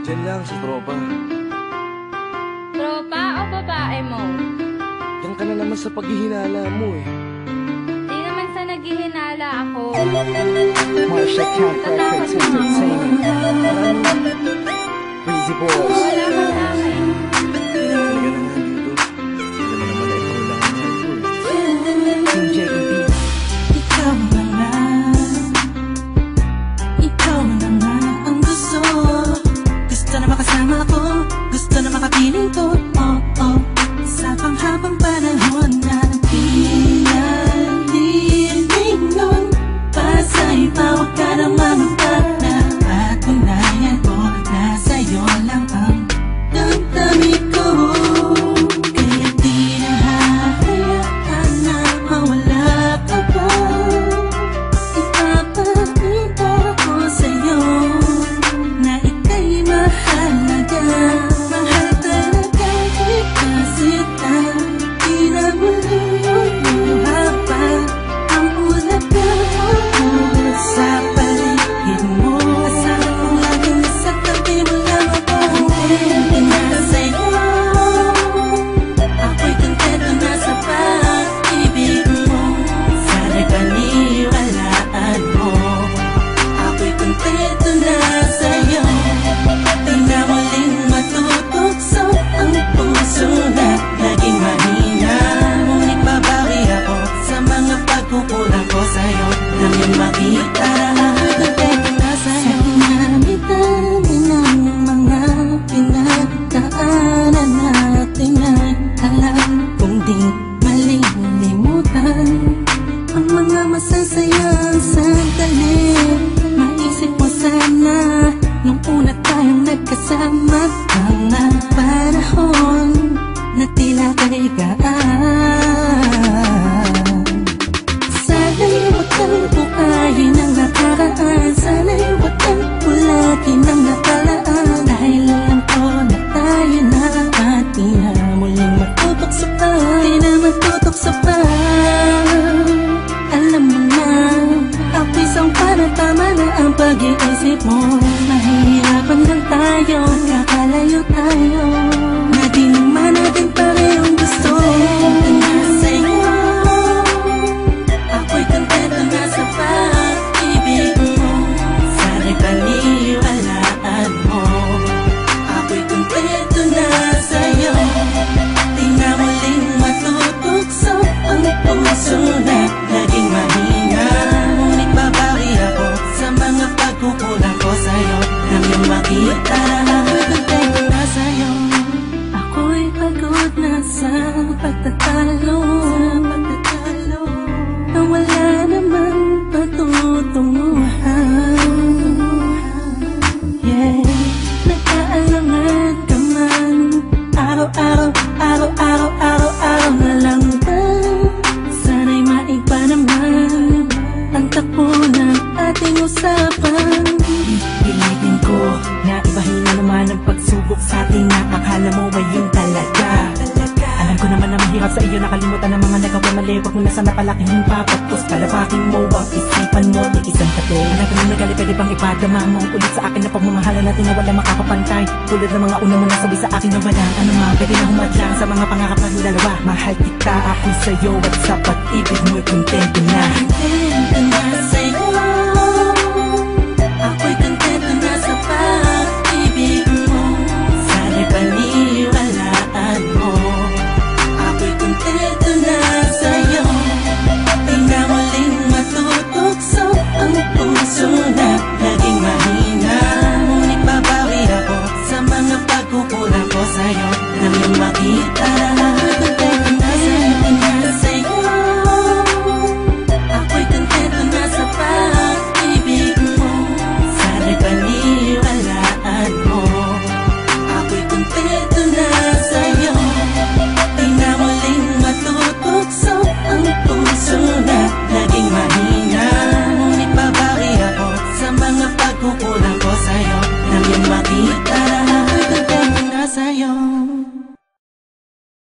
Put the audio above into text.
Diyan lang sa tropa. Tropa o babae mo? Diyan ka na naman sa paghihinala mo eh. Di naman sa naghihinala ako. Marsha Camp Records Entertainment. Breezy Boys. Wala ka sa akin. Talaga na nga dito. Alam mo naman na ikaw lang ang mahal ko eh. Team JEB. Ikaw na nga. Ikaw na nga ang gusto. Gusto na makasama ko. Gusto na makapiling ko. Oh, oh. Sa panghabang panahon na pinaliling nun. Pasa'y pawag ka na manutag na patunayan ko na sa'yo lang ang damdamin ko. Kaya di na hahayaan na mawala ka pa. Ipapakita ko sa'yo na ika'y mahalaga. Mahal talaga kita sita. Di na muli haba ang ulaga mo sa paligid mo. Asahan kong lagi nasa tabi mo lang ako. Hindi na sa'yo. Ako'y kontento na sa pag-ibig mo. Sana'y paniwalaan mo. Ako'y kontento na sa'yo. Di na muling matutukso ang puso na naging mahina. Ngunit babawi ako sa mga pagkukulang ko sa'yo. Nang yung makita na kontento na sa'yo. Dami-dami ng mga pinagdaanan natin ay alam kong di malilimutan. Ang mga masasayang sandali. Maisip mo sana nung una tayong nagkasama. Mga panahon na tila kay gaan. Sana'y huwag kang bukayin ang nakaraan. Sana'y huwag kang ulagin ang nakalaan. Dahil alam ko na tayo na at di na muling matutok sa pa. Di na matutok sa pa. Alam mo na, ako'y sangpa na tama na ang pag-iisip mo. Mahihirapan lang tayo, kakalayo tayo. Na di naman natin parehong gusto. Na sa'yo, ako'y kontento na sa pag-ibig mo. Sana'y paniwalaan mo. Ako'y kontento na sa'yo. Di na muling matutukso ang puso na naging mahina. Ngunit babawi ako sa mga pagkukulang ko sa'yo. Nang yung makita na ako'y kontento na sa'yo. Ako'y pagod na sa pagtatalo. Na wala namang patutunguhan. Yeah, nagkaalangan ka man. Araw-araw, araw-araw, araw-araw na lang ba? Sana'y maiba naman ang takbo ng ating usapan. Pilitin ko na ibahin na naman ang pagsubok sa atin na akala mo ba yun talaga? Alam ko naman na mahirap sa iyo nakalimutan ang mga nagawa mali. Huwag mo na sana palaking yung papagpos. Kalabakin mo ang isipan mo, tiisan ka to. Alam ko na nagali, pwede bang ipadama mo ulit sa akin na pagmamahala natin na wala makakapantay. Tulad ng mga una mo nasabi sa akin na walang ano nga, pwede na humadlang sa mga pangarap ng dalawa. Mahal kita, ako sa'yo at sa pag-ibig mo'y kontento na. Kontento na sa'yo.